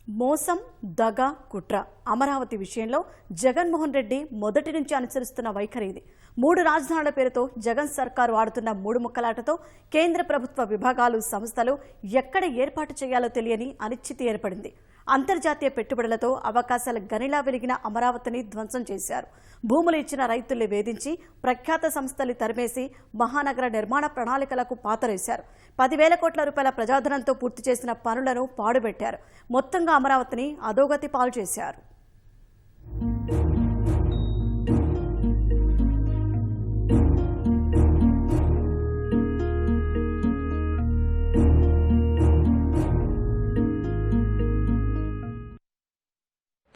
మోసం, దగ, కుట్ర. అమరావతి విషయంలో జగన్మోహన్ రెడ్డి మొదటి నుంచి అనుసరిస్తున్న వైఖరి ఇది. 3 రాజధానుల పేరుతో జగన్ సర్కారు ఆడుతున్న 3 ముక్కలాటతో కేంద్ర ప్రభుత్వ విభాగాలు, సంస్థలు ఎక్కడ ఏర్పాటు చేయాలో తెలియని అనిశ్చితి ఏర్పడింది. అంతర్జాతీయ పెట్టుబడులతో అవకాశాల గనిలా వెలిగిన అమరావతిని ధ్వంసం చేశారు. భూములు ఇచ్చిన రైతుల్ని వేధించి ప్రఖ్యాత సంస్థలు తరిమేసి మహానగర నిర్మాణ ప్రణాళికలకు పాతరేశారు. 10,000 కోట్ల రూపాయల ప్రజాధనంతో పూర్తి చేసిన పనులను పాడుబెట్టారు. మొత్తంగా అమరావతిని అధోగతి పాలు చేశారు.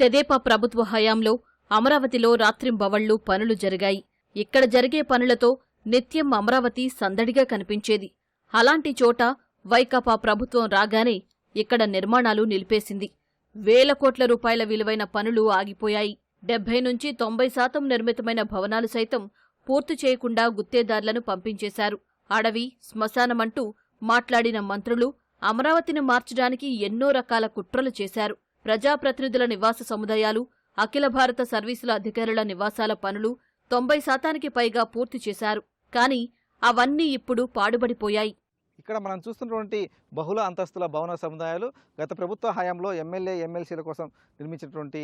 తెదేపా ప్రభుత్వ హయాంలో అమరావతిలో రాత్రింబవళ్లు పనులు జరిగాయి. ఇక్కడ జరిగే పనులతో నిత్యం అమరావతి సందడిగా కనిపించేది. అలాంటి చోట వైకాపా ప్రభుత్వం రాగానే ఇక్కడ నిర్మాణాలు నిలిపేసింది. 1,000 కోట్ల రూపాయల విలువైన పనులు ఆగిపోయాయి. 70 నుంచి 90% నిర్మితమైన భవనాలు సైతం పూర్తి చేయకుండా గుత్తేదారులను పంపించేశారు. అడవి, శ్మశానమంటూ మాట్లాడిన మంత్రులు అమరావతిని మార్చడానికి ఎన్నో రకాల కుట్రలు చేశారు. ప్రజాప్రతినిధుల నివాస సముదాయాలు, అఖిల భారత సర్వీసుల అధికారుల నివాసాల పనులు 90% పైగా పూర్తి చేశారు. కానీ అవన్నీ ఇప్పుడు పాడుబడిపోయాయి. ఇక్కడ మనం చూస్తున్నటువంటి బహుళ అంతస్తుల భవన సముదాయాలు గత ప్రభుత్వ హయాంలో ఎమ్మెల్యే, ఎమ్మెల్సీల కోసం నిర్మించినటువంటి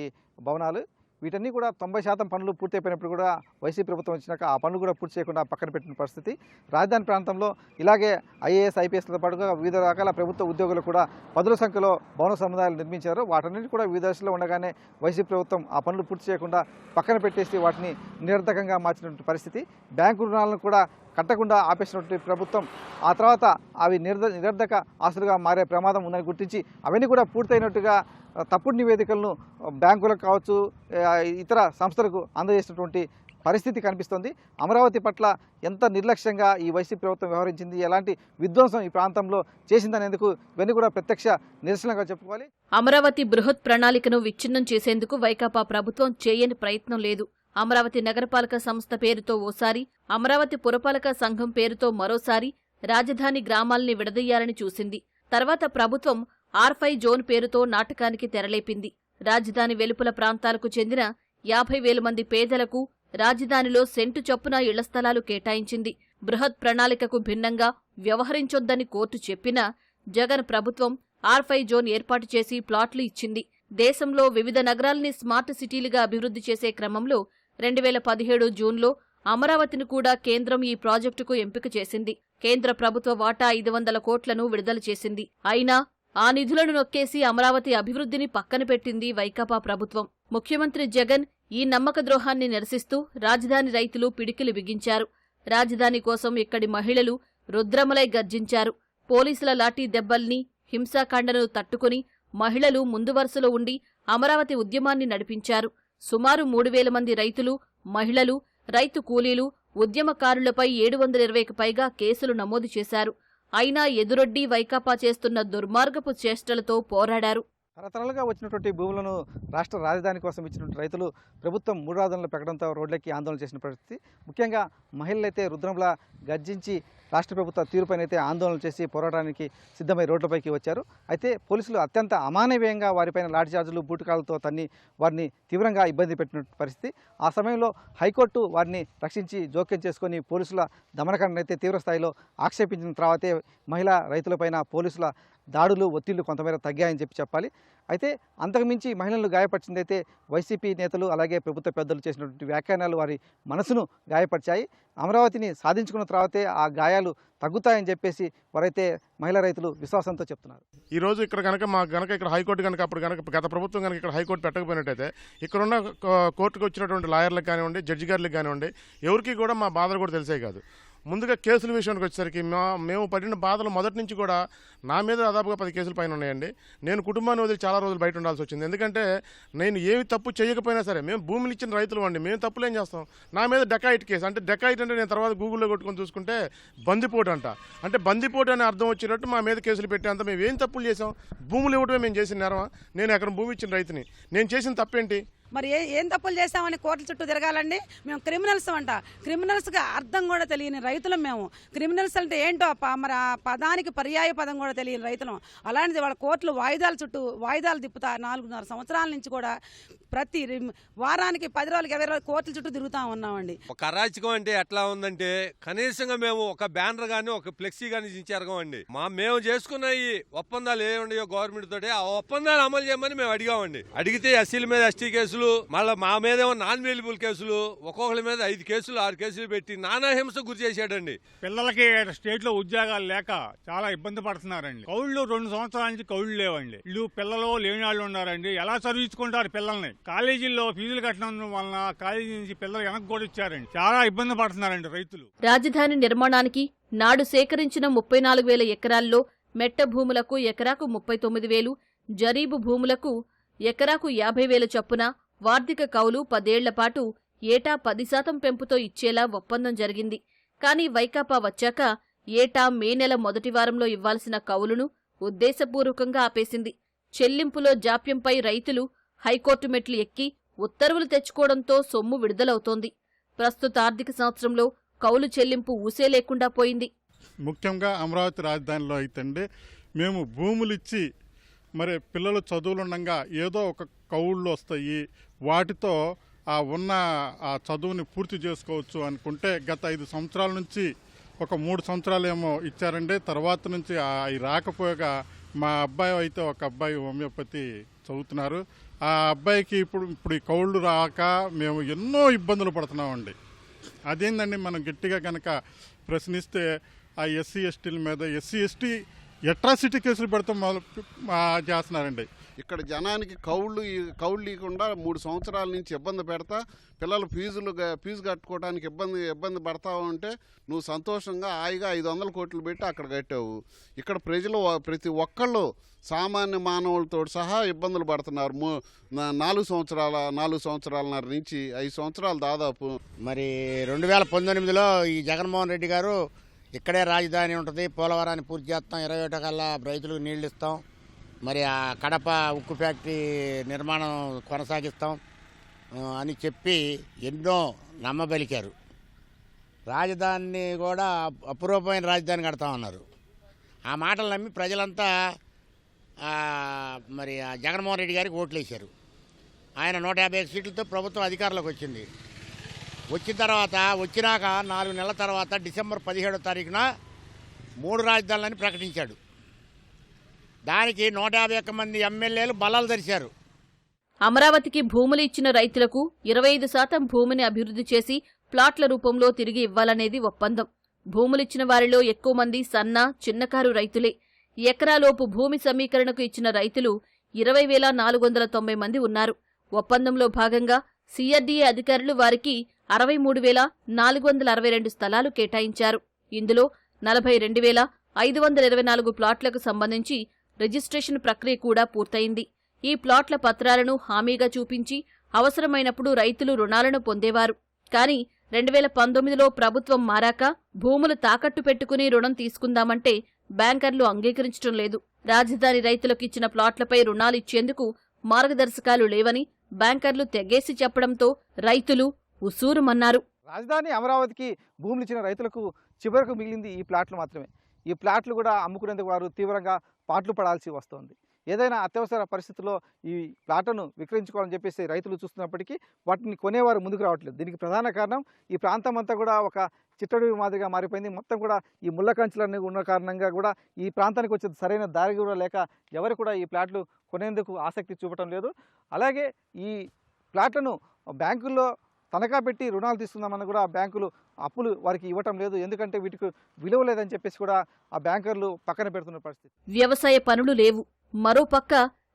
భవనాలు. వీటన్నీ కూడా 90% పనులు పూర్తయిపోయినప్పుడు కూడా వైసీపీ ప్రభుత్వం వచ్చినాక ఆ పనులు కూడా పూర్తి చేయకుండా పక్కన పెట్టిన పరిస్థితి. రాజధాని ప్రాంతంలో ఇలాగే ఐఏఎస్, ఐపీఎస్లతో పాటుగా వివిధ రకాల ప్రభుత్వ ఉద్యోగులు కూడా పదుల సంఖ్యలో భవన సముదాయాలు నిర్మించారు. వాటన్నిటి కూడా వివిధ దశలో ఉండగానే వైసీపీ ప్రభుత్వం ఆ పనులు పూర్తి చేయకుండా పక్కన పెట్టేసి వాటిని నిరర్ధకంగా మార్చినటువంటి పరిస్థితి. బ్యాంకు రుణాలను కూడా కట్టకుండా ఆపేసినటువంటి ప్రభుత్వం ఆ తర్వాత అవి నిరర్ధక ఆస్తులుగా మారే ప్రమాదం ఉందని గుర్తించి అవన్నీ కూడా పూర్తయినట్టుగా తప్పుడు నివేదికలను బ్యాంకులకు కావచ్చు, ఇతర సంస్థలకు అందజేసినటువంటి పరిస్థితి కనిపిస్తోంది. అమరావతి పట్ల ఎంత నిర్లక్ష్యంగా ఈ వైసీపీ ప్రభుత్వం వ్యవహరించింది, ఎలాంటి విధ్వంసం ఈ ప్రాంతంలో చేసిందనేందుకు ఇవన్నీ కూడా ప్రత్యక్ష నిరసనగా చెప్పుకోవాలి. అమరావతి బృహత్ ప్రణాళికను విచ్ఛిన్నం చేసేందుకు వైకాపా ప్రభుత్వం చేయని ప్రయత్నం లేదు. అమరావతి నగరపాలక సంస్థ పేరుతో ఓసారి, అమరావతి పురపాలక సంఘం పేరుతో మరోసారి రాజధాని గ్రామాల్ని విడదీయాలని చూసింది. తర్వాత ప్రభుత్వం R5 జోన్ పేరుతో నాటకానికి తెరలేపింది. రాజధాని వెలుపల ప్రాంతాలకు చెందిన 50,000 మంది పేదలకు రాజధానిలో సెంటు చొప్పున ఇళ్ల స్థలాలు కేటాయించింది. బృహత్ ప్రణాళికకు భిన్నంగా వ్యవహరించొద్దని కోర్టు చెప్పినా జగన్ ప్రభుత్వం R5 జోన్ ఏర్పాటు చేసి ప్లాట్లు ఇచ్చింది. దేశంలో వివిధ నగరాల్ని స్మార్ట్ సిటీలుగా అభివృద్ధి చేసే క్రమంలో 2017 జూన్లో అమరావతిని కూడా కేంద్రం ఈ ప్రాజెక్టుకు ఎంపిక చేసింది. కేంద్ర ప్రభుత్వ వాటా 500 కోట్లను విడుదల చేసింది. అయినా ఆ నిధులను నొక్కేసి అమరావతి అభివృద్ధిని పక్కన పెట్టింది వైకాపా ప్రభుత్వం. ముఖ్యమంత్రి జగన్ ఈ నమ్మక ద్రోహాన్ని నిరసిస్తూ రాజధాని రైతులు పిడికిలి బిగించారు. రాజధాని కోసం ఇక్కడి మహిళలు రుద్రమలై గర్జించారు. పోలీసుల లాఠీ దెబ్బల్ని, హింసాకాండను తట్టుకుని మహిళలు ముందు వరుసలో ఉండి అమరావతి ఉద్యమాన్ని నడిపించారు. సుమారు 3,000 మంది రైతులు, మహిళలు, రైతు కూలీలు, ఉద్యమకారులపై 720కి పైగా కేసులు నమోదు చేశారు. అయినా ఎదురొడ్డి వైకాపా చేస్తున్న దుర్మార్గపు చేష్టలతో పోరాడారు. తరతరాలుగా వచ్చినటువంటి భూములను రాష్ట్ర రాజధాని కోసం ఇచ్చినటువంటి రైతులు ప్రభుత్వం 3 రాజధానుల ప్రకటనతో రోడ్లెక్కి ఆందోళన చేసిన పరిస్థితి. ముఖ్యంగా మహిళలైతే రుద్రంలా గర్జించి రాష్ట్ర ప్రభుత్వ తీరుపైనైతే ఆందోళన చేసి పోరాటానికి సిద్ధమై రోడ్లపైకి వచ్చారు. అయితే పోలీసులు అత్యంత అమానవీయంగా వారిపైన లాఠీ చార్జీలు, బూటకాలతో తన్ని వారిని తీవ్రంగా ఇబ్బంది పెట్టిన పరిస్థితి. ఆ సమయంలో హైకోర్టు వారిని రక్షించి జోక్యం చేసుకుని పోలీసుల దమనకాండను అయితే తీవ్రస్థాయిలో ఆక్షేపించిన తర్వాతే మహిళా రైతులపైన పోలీసుల దాడులు, ఒత్తిళ్లు కొంతమేర తగ్గాయని చెప్పాలి. అయితే అంతకుమించి మహిళలను గాయపరిచిందైతే వైసీపీ నేతలు అలాగే ప్రభుత్వ పెద్దలు చేసినటువంటి వ్యాఖ్యానాలు వారి మనసును గాయపరిచాయి. అమరావతిని సాధించుకున్న తర్వాతే ఆ గాయాలు తగ్గుతాయని చెప్పేసి వారైతే మహిళా రైతులు విశ్వాసంతో చెప్తున్నారు. ఈ రోజు ఇక్కడ ఇక్కడ హైకోర్టు కనుక అప్పుడు గత ప్రభుత్వం కనుక ఇక్కడ హైకోర్టు పెట్టకపోయినట్టయితే ఇక్కడున్న కోర్టుకు వచ్చినటువంటి లాయర్లకు కానివ్వండి, జడ్జి గారులకు కానివ్వండి, ఎవరికి కూడా మా బాధలు కూడా తెలిసే కాదు. ముందుగా కేసుల విషయానికి వచ్చేసరికి మేము పడిన బాధలు మొదటి నుంచి కూడా నా మీద దాదాపుగా 10 కేసుల పైన ఉన్నాయండి. నేను కుటుంబాన్ని వదిలి చాలా రోజులు బయట ఉండాల్సి వచ్చింది. ఎందుకంటే నేను ఏమి తప్పు చేయకపోయినా సరే, మేము భూములు ఇచ్చిన రైతులు అండి, మేము తప్పులు ఏం చేస్తాం. నా మీద డెకాయిట్ కేసు, అంటే డెకాయిట్ అంటే నేను తర్వాత గూగుల్లో కొట్టుకొని చూసుకుంటే బందిపోటు అంటే బందిపోటు అనే అర్థం వచ్చినట్టు మా మీద కేసులు పెట్టేంత మేము ఏం తప్పులు చేసాం? భూములు ఇవ్వటమే మేము చేసిన నేరమా? నేను ఎక్కడ భూమి ఇచ్చిన రైతుని, నేను చేసిన తప్పేంటి? మరి ఏం తప్పులు చేస్తామని కోర్టుల చుట్టూ తిరగాలండి? మేము క్రిమినల్స్ అంట. క్రిమినల్స్కి అర్థం కూడా తెలియని రైతులం మేము. క్రిమినల్స్ అంటే ఏంటో మరి ఆ పదానికి పర్యాయ పదం కూడా తెలియని రైతులం. అలాంటిది వాళ్ళ కోర్టులు వాయిదాలు తిప్పుతా 4.5 సంవత్సరాల నుంచి కూడా ప్రతి వారానికి 10 రోజులకి 20 రోజులు కోర్టుల చుట్టూ తిరుగుతూ ఉన్నామండి. ఒక అరాచకం అంటే ఎట్లా ఉందంటే కనీసంగా మేము ఒక బ్యానర్ గానీ ఒక ఫ్లెక్సీ గానీ ఇచ్చారగమండి. మేము చేసుకున్న ఈ ఒప్పందాలు ఏముండయో గవర్నమెంట్ తోటి ఆ ఒప్పందాలు అమలు చేయమని మేము అడిగామండి. అడిగితే ఎస్సీల మీద ఎస్టీ కేసులు, మళ్ళీ మా మీద ఏమో నాన్ అవైలబుల్ కేసులు, ఒక్కొక్కరి మీద 5 కేసులు 6 కేసులు పెట్టి నానా హింస గురి చేశాడండి. పిల్లలకి స్టేట్ లో ఉద్యోగాలు లేక చాలా ఇబ్బంది పడుతున్నారండి. కౌళ్ళు 2 సంవత్సరాల నుంచి కౌళ్ళు లేవండి. ఇల్లు పిల్లలు లేని వాళ్ళు ఉన్నారండి. ఎలా చదివించుకుంటారు పిల్లల్ని? కాలేజీల్లో ఫీజులు కట్టడం వలన కాలేజీ నుంచి పిల్లలు వెనక్కి కూడా ఇచ్చారండి. చాలా ఇబ్బంది పడుతున్నారండి రైతులు. రాజధాని నిర్మాణానికి నాడు సేకరించిన 34,000 ఎకరాల్లో మెట్ట భూములకు ఎకరాకు 39,000, జరీబు భూములకు ఎకరాకు 50,000 చొప్పున వార్షిక కౌలు 10 ఏళ్ల పాటు ఏటా 10% పెంపుతో ఇచ్చేలా ఒప్పందం జరిగింది. కానీ వైకాపా వచ్చాక ఏటా మే నెల మొదటి వారంలో ఇవ్వాల్సిన కౌలును ఉద్దేశపూర్వకంగా ఆపేసింది. చెల్లింపులో జాప్యంపై రైతులు హైకోర్టు మెట్లు ఎక్కి ఉత్తర్వులు తెచ్చుకోవడంతో సొమ్ము విడుదలవుతోంది. ప్రస్తుత ఆర్థిక సంవత్సరంలో కౌలు చెల్లింపు ఊసే లేకుండా పోయింది. ముఖ్యంగా అమరావతి రాజధానిలో అయితే మేము భూములు ఇచ్చి మరి పిల్లలు చదువులుండగా ఏదో ఒక కౌళ్ళు వస్తాయి, వాటితో ఉన్న ఆ చదువుని పూర్తి చేసుకోవచ్చు అనుకుంటే గత 5 సంవత్సరాల నుంచి ఒక 3 సంవత్సరాలు ఏమో ఇచ్చారండి. తర్వాత నుంచి అవి రాకపోగా మా అబ్బాయి అయితే ఒక అబ్బాయి హోమియోపతి చదువుతున్నారు. ఆ అబ్బాయికి ఇప్పుడు ఈ కౌళ్ళు రాక మేము ఎన్నో ఇబ్బందులు పడుతున్నామండి. అదేందండి మనం గట్టిగా కనుక ప్రశ్నిస్తే ఆ ఎస్సీ ఎస్టీల మీద ఎస్సీ అట్రాసిటీ కేసులు పెడతాం చేస్తున్నారండి. ఇక్కడ జనానికి కౌళ్ళు ఇవ్వకుండా 3 సంవత్సరాల నుంచి ఇబ్బంది పెడతా పిల్లలు ఫీజు కట్టుకోవడానికి ఇబ్బంది పడతా ఉంటే నువ్వు సంతోషంగా హాయిగా 500 కోట్లు పెట్టి అక్కడ కట్టావు. ఇక్కడ ప్రజలు ప్రతి ఒక్కళ్ళు సామాన్య మానవులతో సహా ఇబ్బందులు పడుతున్నారు. 4 సంవత్సరాలన్నర నుంచి 5 సంవత్సరాలు దాదాపు. మరి 2019లో ఈ జగన్మోహన్ రెడ్డి గారు ఇక్కడే రాజధాని ఉంటుంది, పోలవరాన్ని పూర్తి చేస్తాం, 21 కల్లా రైతులకు నీళ్లు ఇస్తాం, మరి ఆ కడప ఉక్కు ఫ్యాక్టరీ నిర్మాణం కొనసాగిస్తాం అని చెప్పి ఎన్నో నమ్మబలికారు. రాజధానిని కూడా అపురూపమైన రాజధాని కడతామన్నారు. ఆ మాటలు నమ్మి ప్రజలంతా మరి జగన్మోహన్ రెడ్డి గారికి ఓట్లు వేశారు. ఆయన 155 సీట్లతో ప్రభుత్వం అధికారంలోకి వచ్చింది. వచ్చినాక 4 నెలల తర్వాత డిసెంబర్ 17వ తారీఖున 3 రాజధానులని ప్రకటించాడు. దానికి 151 మంది ఎమ్మెల్యేలు బలాలు ధరిశారు. అమరావతికి భూములు ఇచ్చిన రైతులకు 25% భూమిని అభివృద్ధి చేసి ప్లాట్ల రూపంలో తిరిగి ఇవ్వాలనేది ఒప్పందం. భూములిచ్చిన వారిలో ఎక్కువ మంది సన్న, చిన్నకారు రైతులే. ఎకరాలోపు భూమి సమీకరణకు ఇచ్చిన రైతులు 20,490 మంది ఉన్నారు. ఒప్పందంలో భాగంగా సిఆర్డీఏ అధికారులు వారికి 63,462 స్థలాలు కేటాయించారు. ఇందులో 42,524 ప్లాట్లకు సంబంధించి రిజిస్ట్రేషన్ ప్రక్రియ కూడా పూర్తయింది. ఈ ప్లాట్ల పత్రాలను హామీగా చూపించి అవసరమైనప్పుడు రైతులు రుణాలను పొందేవారు. కానీ 2019లో ప్రభుత్వం మారాక భూములు తాకట్టు పెట్టుకుని రుణం తీసుకుందామంటే బ్యాంకర్లు అంగీకరించడం లేదు. రాజధాని రైతులకు ఇచ్చిన ప్లాట్లపై రుణాలు ఇచ్చేందుకు మార్గదర్శకాలు లేవని బ్యాంకర్లు తెగేసి చెప్పడంతో రైతులు ఉసూరుమన్నారు. రాజధాని అమరావతికి భూములు ఇచ్చిన రైతులకు చివరకు మిగిలింది ఈ ప్లాట్లు మాత్రమే. ఈ ప్లాట్లు కూడా అమ్ముకునేందుకు వారు తీవ్రంగా పాట్లు పడాల్సి వస్తోంది. ఏదైనా అత్యవసర పరిస్థితుల్లో ఈ ప్లాట్లను విక్రయించుకోవాలని చెప్పేసి రైతులు చూస్తున్నప్పటికీ వాటిని కొనేవారు ముందుకు రావట్లేదు. దీనికి ప్రధాన కారణం ఈ ప్రాంతం అంతా కూడా ఒక చిట్టడి మాదిరిగా మారిపోయింది. మొత్తం కూడా ఈ ముళ్ళ కంచెలన్నీ ఉన్న కారణంగా కూడా ఈ ప్రాంతానికి వచ్చే సరైన దారి కూడా లేక ఎవరు కూడా ఈ ప్లాట్లు కొనేందుకు ఆసక్తి చూపటం లేదు. అలాగే ఈ ప్లాట్లను బ్యాంకుల్లో తనఖా పెట్టి రుణాలు తీసుకుందామని కూడా బ్యాంకులు అప్పులు వారికి ఇవ్వటం లేదు. ఎందుకంటే వీటికి విలువ లేదని చెప్పేసి కూడా ఆ బ్యాంకర్లు పక్కన పెడుతున్న పరిస్థితి. వ్యవసాయ పనులు లేవు. మరోపక్క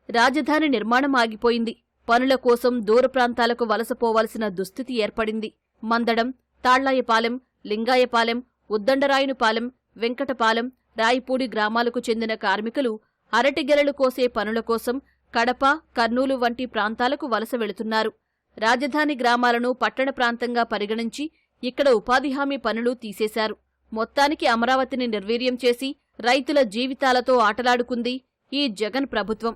రాజధాని నిర్మాణం ఆగిపోయింది. పనుల కోసం దూర ప్రాంతాలకు వలసపోవాల్సిన దుస్థితి ఏర్పడింది. మందడం, తాళ్లాయపాలెం, లింగాయపాలెం, ఉద్దండరాయునిపాలెం, వెంకటపాలెం, రాయిపూడి గ్రామాలకు చెందిన కార్మికులు అరటిగెలలు కోసే పనుల కోసం కడప, కర్నూలు వంటి ప్రాంతాలకు వలస వెళుతున్నారు. రాజధాని గ్రామాలను పట్టణ ప్రాంతంగా పరిగణించి ఇక్కడ ఉపాధి హామీ పనులు తీసేశారు. మొత్తానికి అమరావతిని నిర్వీర్యం చేసి రైతుల జీవితాలతో ఆటలాడుకుంది ఈ జగన్ ప్రభుత్వం.